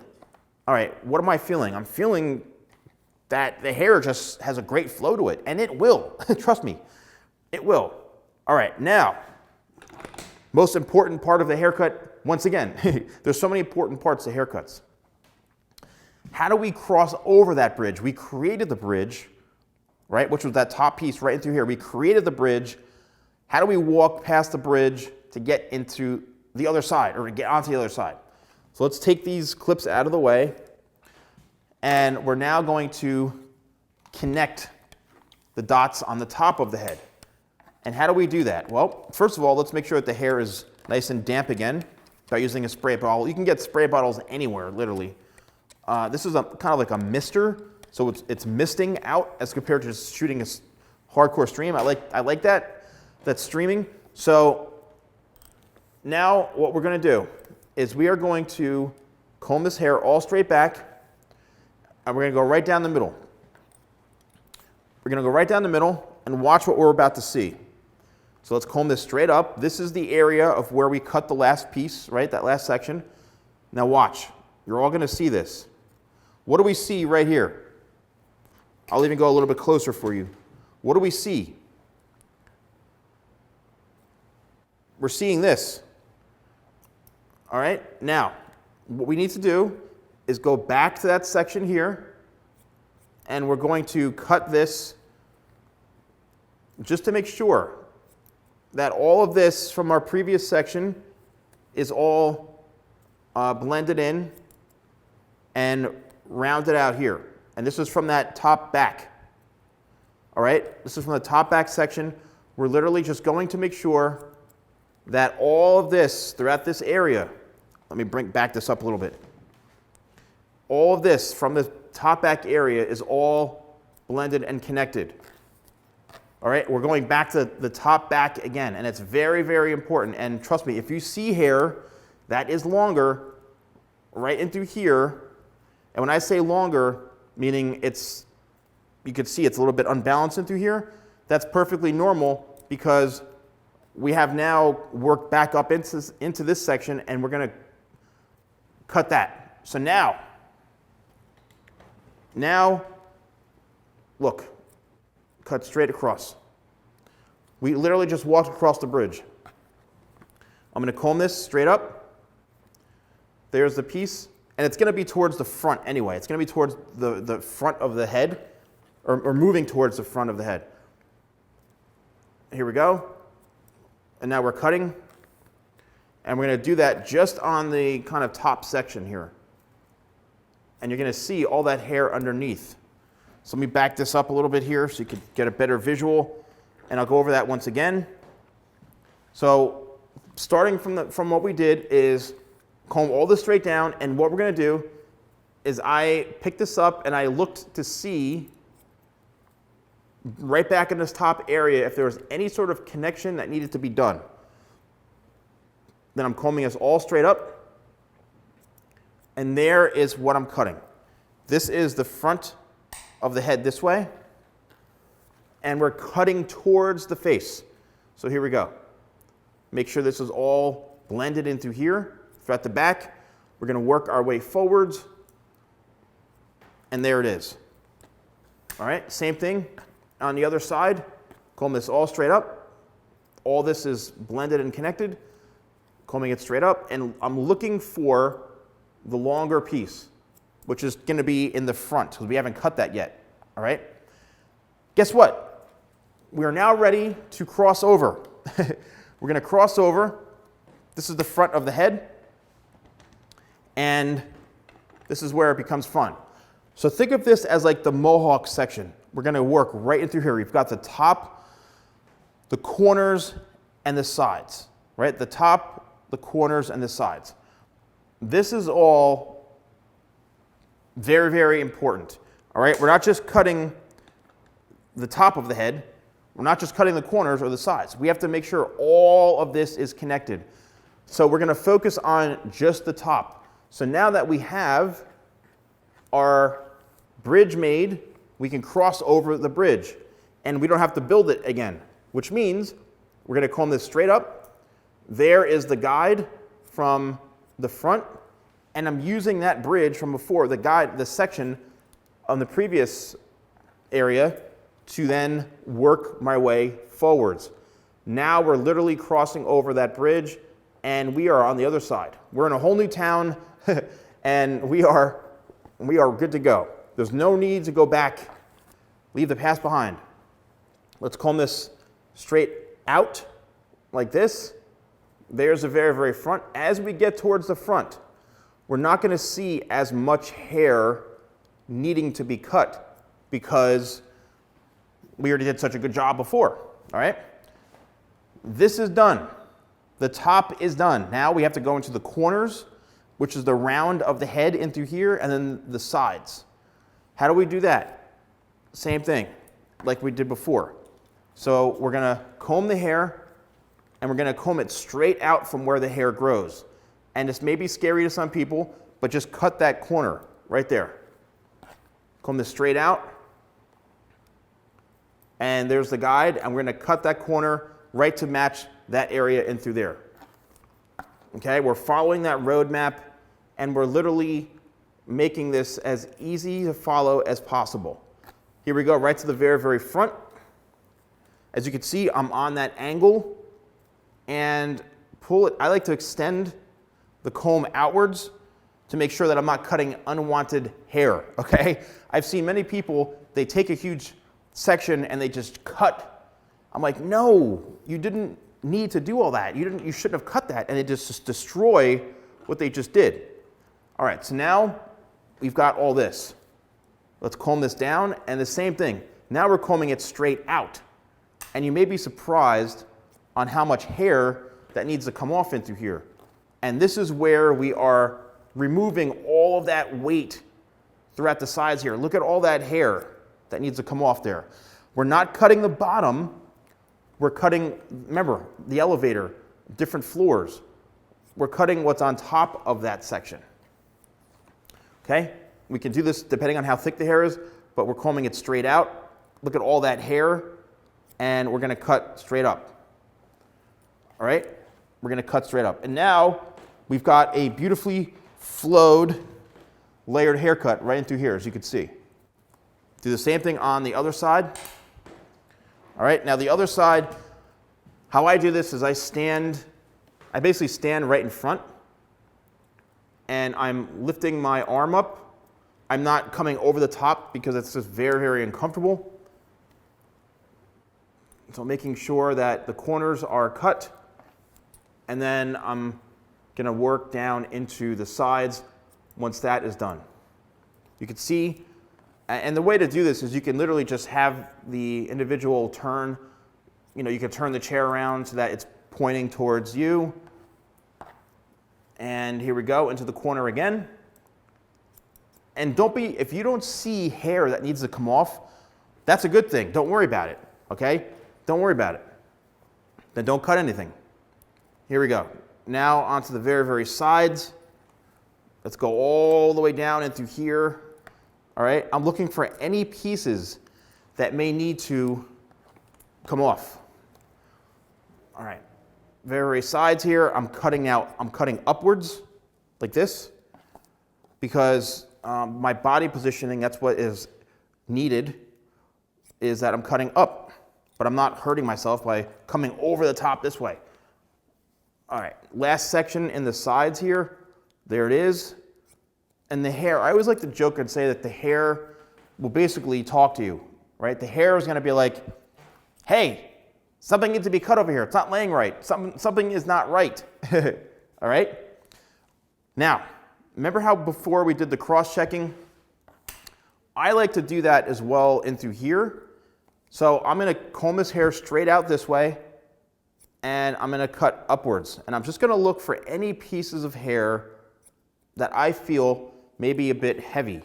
All right, what am I feeling? I'm feeling that the hair just has a great flow to it, and it will, trust me, it will. All right, now, most important part of the haircut, once again, there's so many important parts to haircuts. How do we cross over that bridge? We created the bridge, right, which was that top piece right through here. We created the bridge. How do we walk past the bridge to get into the other side or to get onto the other side? So let's take these clips out of the way, and we're now going to connect the dots on the top of the head. And how do we do that? Well, first of all, let's make sure that the hair is nice and damp again by using a spray bottle. You can get spray bottles anywhere, literally. This is kind of like a mister, so it's misting out as compared to just shooting a hardcore stream. I like that streaming. So now what we're going to do is we are going to comb this hair all straight back, and we're going to go right down the middle. We're going to go right down the middle and watch what we're about to see. So let's comb this straight up. This is the area of where we cut the last piece, right, that last section. Now watch. You're all going to see this. What do we see right here? I'll even go a little bit closer for you. What do we see? We're seeing this. All right, now, what we need to do is go back to that section here, and we're going to cut this just to make sure that all of this from our previous section is all blended in and rounded out here. And this is from that top back. All right, this is from the top back section. We're literally just going to make sure that all of this throughout this area, let me back this up a little bit. All of this from the top back area is all blended and connected. All right, we're going back to the top back again, and it's very, very important. And trust me, if you see hair that is longer right into here, and when I say longer, meaning you could see it's a little bit unbalanced into here, that's perfectly normal because we have now worked back up into this section, and we're going to cut that. So now, look, cut straight across. We literally just walked across the bridge. I'm going to comb this straight up. There's the piece. And it's going to be towards the front anyway. It's going to be towards the front of the head, or moving towards the front of the head. Here we go. And now we're cutting. And we're going to do that just on the kind of top section here. And you're going to see all that hair underneath. So let me back this up a little bit here so you can get a better visual. And I'll go over that once again. So starting from what we did is comb all this straight down. And what we're going to do is I picked this up and I looked to see right back in this top area if there was any sort of connection that needed to be done. Then I'm combing this all straight up. And there is what I'm cutting. This is the front of the head this way. And we're cutting towards the face. So here we go. Make sure this is all blended into here. Throughout the back, we're going to work our way forwards. And there it is. All right, same thing on the other side. Comb this all straight up. All this is blended and connected. Combing it straight up. And I'm looking for the longer piece, which is going to be in the front, because we haven't cut that yet. All right? Guess what? We are now ready to cross over. We're going to cross over. This is the front of the head. And this is where it becomes fun. So think of this as like the mohawk section. We're going to work right in through here. We've got the top, the corners, and the sides. Right? The top, the corners, and the sides. This is all very, very important. All right? We're not just cutting the top of the head. We're not just cutting the corners or the sides. We have to make sure all of this is connected. So we're going to focus on just the top. So now that we have our bridge made, we can cross over the bridge. And we don't have to build it again, which means we're going to comb this straight up. There is the guide from the front. And I'm using that bridge from before, the guide, the section on the previous area, to then work my way forwards. Now we're literally crossing over that bridge, and we are on the other side. We're in a whole new town, and we are good to go. There's no need to go back, leave the past behind. Let's comb this straight out like this. There's the very, very front. As we get towards the front, we're not going to see as much hair needing to be cut because we already did such a good job before. All right? This is done. The top is done. Now we have to go into the corners, which is the round of the head in through here, and then the sides. How do we do that? Same thing, like we did before. So we're going to comb the hair, and we're going to comb it straight out from where the hair grows. And this may be scary to some people, but just cut that corner right there. Comb this straight out. And there's the guide, and we're going to cut that corner right to match that area in through there. Okay, we're following that roadmap, and we're literally making this as easy to follow as possible. Here we go, right to the very, very front. As you can see, I'm on that angle, and pull it. I like to extend the comb outwards to make sure that I'm not cutting unwanted hair, okay? I've seen many people, they take a huge section and they just cut. I'm like, no, you didn't need to do all that. You shouldn't have cut that, and it just destroy what they just did. All right, so now we've got all this. Let's comb this down, and the same thing. Now we're combing it straight out, and you may be surprised on how much hair that needs to come off in through here. And this is where we are removing all of that weight throughout the sides here. Look at all that hair that needs to come off there. We're not cutting the bottom. We're cutting, remember, the elevator, different floors. We're cutting what's on top of that section. Okay? We can do this depending on how thick the hair is, but we're combing it straight out. Look at all that hair, and we're going to cut straight up. All right? We're going to cut straight up. And now we've got a beautifully flowed, layered haircut right into here, as you can see. Do the same thing on the other side. All right, now the other side, How I do this is I basically stand right in front, and I'm lifting my arm up. I'm not coming over the top because it's just very, very uncomfortable. So making sure that the corners are cut, and then I'm gonna work down into the sides once that is done. You can see, and the way to do this is you can literally just have the individual turn, you can turn the chair around so that it's pointing towards you. And here we go, into the corner again. And if you don't see hair that needs to come off, that's a good thing. Don't worry about it, okay? Don't worry about it. Then don't cut anything. Here we go. Now onto the very, very sides. Let's go all the way down into here. All right, I'm looking for any pieces that may need to come off. All right, very, very sides here. I'm cutting upwards like this because my body positioning, that's what is needed, is that I'm cutting up, but I'm not hurting myself by coming over the top this way. All right, last section in the sides here. There it is. And the hair, I always like to joke and say that the hair will basically talk to you, right? The hair is going to be like, hey, something needs to be cut over here. It's not laying right. Something is not right. All right? Now, remember how before we did the cross-checking? I like to do that as well in through here. So I'm going to comb this hair straight out this way, and I'm going to cut upwards. And I'm just going to look for any pieces of hair that I feel may be a bit heavy,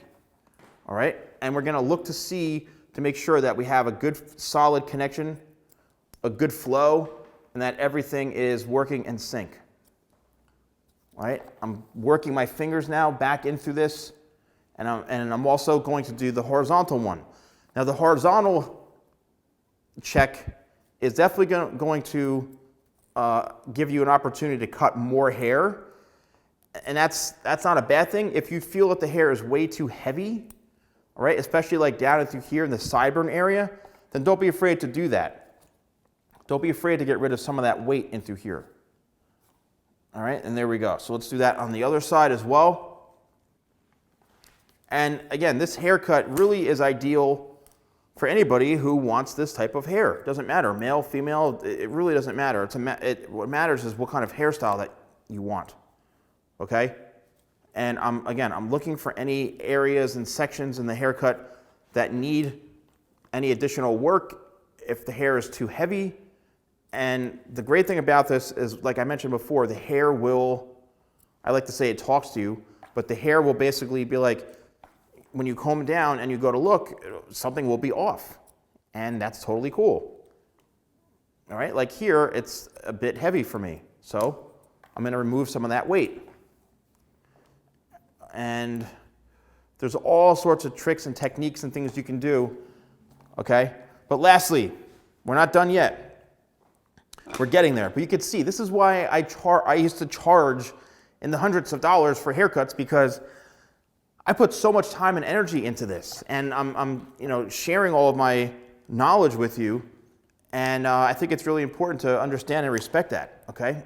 all right? And we're gonna look to make sure that we have a good solid connection, a good flow, and that everything is working in sync, all right? I'm working my fingers now back in through this, and I'm also going to do the horizontal one. Now the horizontal check is definitely going to give you an opportunity to cut more hair. And that's not a bad thing. If you feel that the hair is way too heavy, all right, especially like down through here in the sideburn area, then don't be afraid to do that. Don't be afraid to get rid of some of that weight in through here. All right, and there we go. So let's do that on the other side as well. And again, this haircut really is ideal for anybody who wants this type of hair. It doesn't matter, male, female, it really doesn't matter. What matters is what kind of hairstyle that you want. Okay, and I'm looking for any areas and sections in the haircut that need any additional work if the hair is too heavy. And the great thing about this is, like I mentioned before, the hair will, I like to say it talks to you, but the hair will basically be like, when you comb down and you go to look, something will be off, and that's totally cool. All right, like here, it's a bit heavy for me, so I'm going to remove some of that weight. And there's all sorts of tricks and techniques and things you can do, okay? But lastly, we're not done yet. We're getting there. But you can see, this is why I used to charge in the hundreds of dollars for haircuts, because I put so much time and energy into this. And I'm sharing all of my knowledge with you. And I think it's really important to understand and respect that, okay?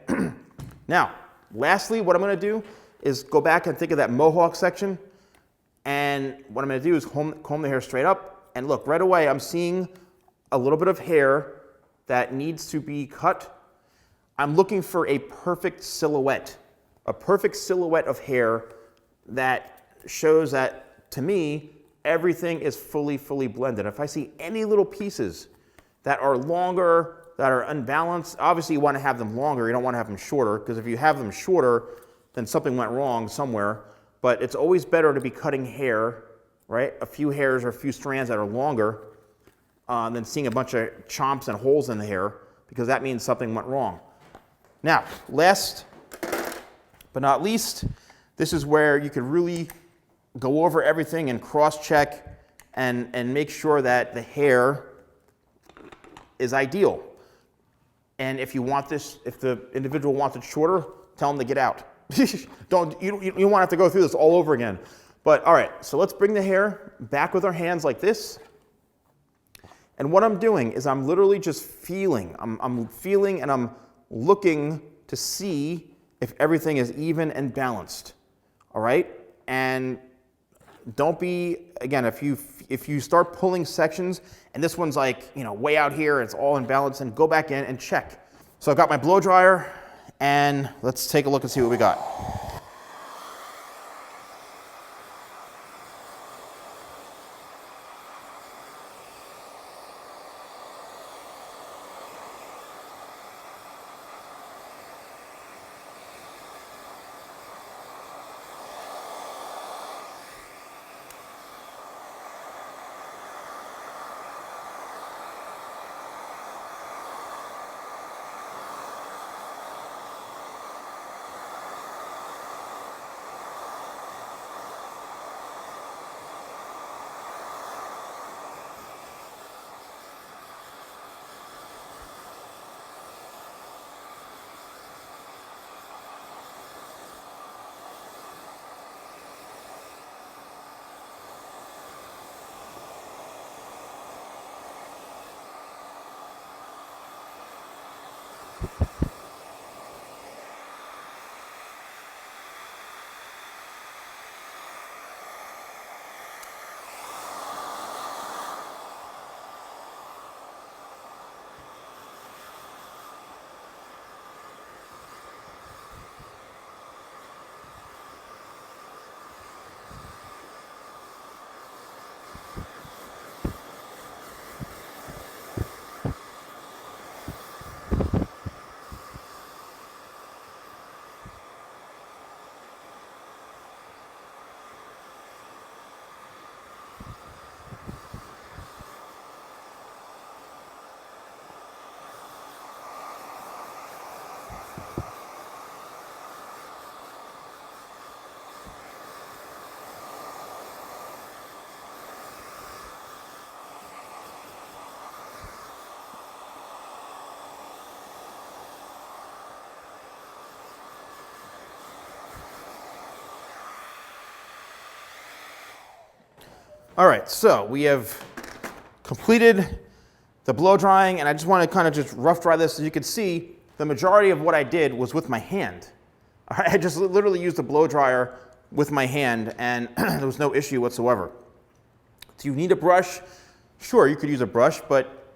Now, lastly, what I'm going to do is go back and think of that mohawk section, and what I'm going to do is comb the hair straight up, and look, right away I'm seeing a little bit of hair that needs to be cut. I'm looking for a perfect silhouette of hair that shows that, to me, everything is fully blended. If I see any little pieces that are longer, that are unbalanced, obviously you want to have them longer, you don't want to have them shorter, because if you have them shorter, then something went wrong somewhere. But it's always better to be cutting hair, right? A few hairs or a few strands that are longer than seeing a bunch of chomps and holes in the hair, because that means something went wrong. Now, last but not least, this is where you could really go over everything and cross-check and make sure that the hair is ideal. And if you want this, if the individual wants it shorter, tell them to get out. You don't want to have to go through this all over again. But all right, so let's bring the hair back with our hands like this. And what I'm doing is I'm literally just feeling. I'm feeling and I'm looking to see if everything is even and balanced. All right? And don't be, again, if you start pulling sections and this one's like, way out here, it's all in balance, and go back in and check. So I've got my blow dryer, and let's take a look and see what we got. All right, so we have completed the blow drying, and I just want to kind of just rough dry this. As you can see, the majority of what I did was with my hand. All right, I just literally used the blow dryer with my hand, and there was no issue whatsoever. Do you need a brush? Sure, you could use a brush, but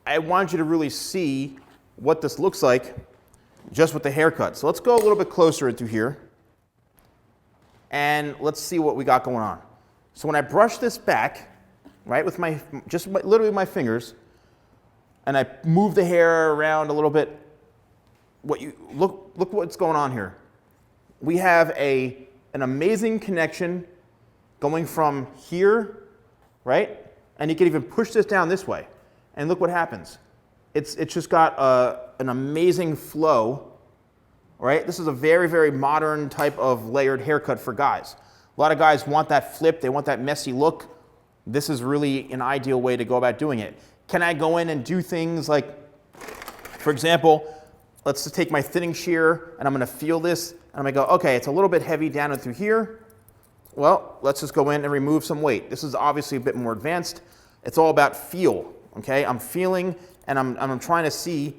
I wanted you to really see what this looks like just with the haircut. So let's go a little bit closer into here, and let's see what we got going on. So when I brush this back, right, with literally my fingers, and I move the hair around a little bit, look what's going on here. We have an amazing connection going from here, right? And you can even push this down this way, and look what happens. It's just got an amazing flow, right? This is a very, very modern type of layered haircut for guys. A lot of guys want that flip, they want that messy look. This is really an ideal way to go about doing it. Can I go in and do things like, for example, let's just take my thinning shear, and I'm going to feel this, and I'm going to go, okay, it's a little bit heavy down and through here. Well, let's just go in and remove some weight. This is obviously a bit more advanced. It's all about feel, okay? I'm feeling, and I'm trying to see,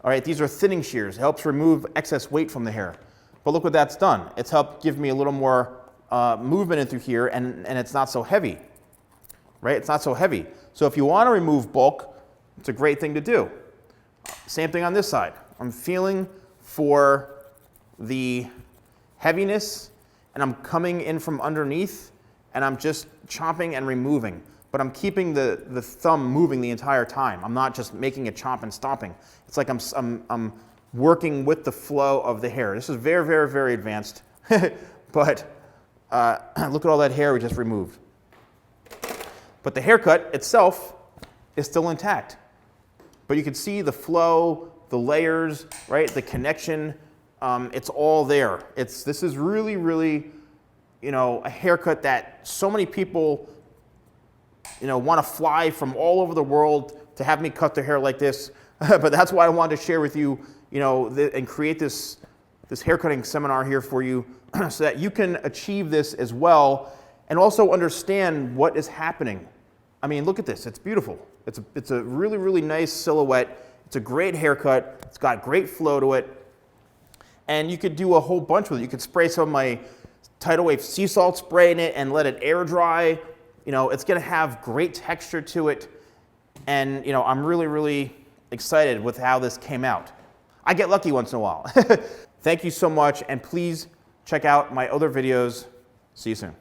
all right, these are thinning shears. It helps remove excess weight from the hair. But look what that's done. It's helped give me a little more movement in through here, and it's not so heavy, right? It's not so heavy. So if you want to remove bulk, it's a great thing to do. Same thing on this side. I'm feeling for the heaviness, and I'm coming in from underneath, and I'm just chopping and removing. But I'm keeping the thumb moving the entire time. I'm not just making a chop and stopping. It's like I'm working with the flow of the hair. This is very, very, very advanced, but look at all that hair we just removed. But the haircut itself is still intact. But you can see the flow, the layers, right? The connection, it's all there. This is really, really, a haircut that so many people, want to fly from all over the world to have me cut their hair like this. But that's why I wanted to share with you, and create this haircutting seminar here for you so that you can achieve this as well and also understand what is happening. I mean, look at this. It's beautiful. It's a really, really nice silhouette. It's a great haircut. It's got great flow to it. And you could do a whole bunch with it. You could spray some of my Tidal Wave sea salt spray in it and let it air dry. You know, it's gonna have great texture to it. And you know, I'm really, really excited with how this came out. I get lucky once in a while. Thank you so much, and please check out my other videos. See you soon.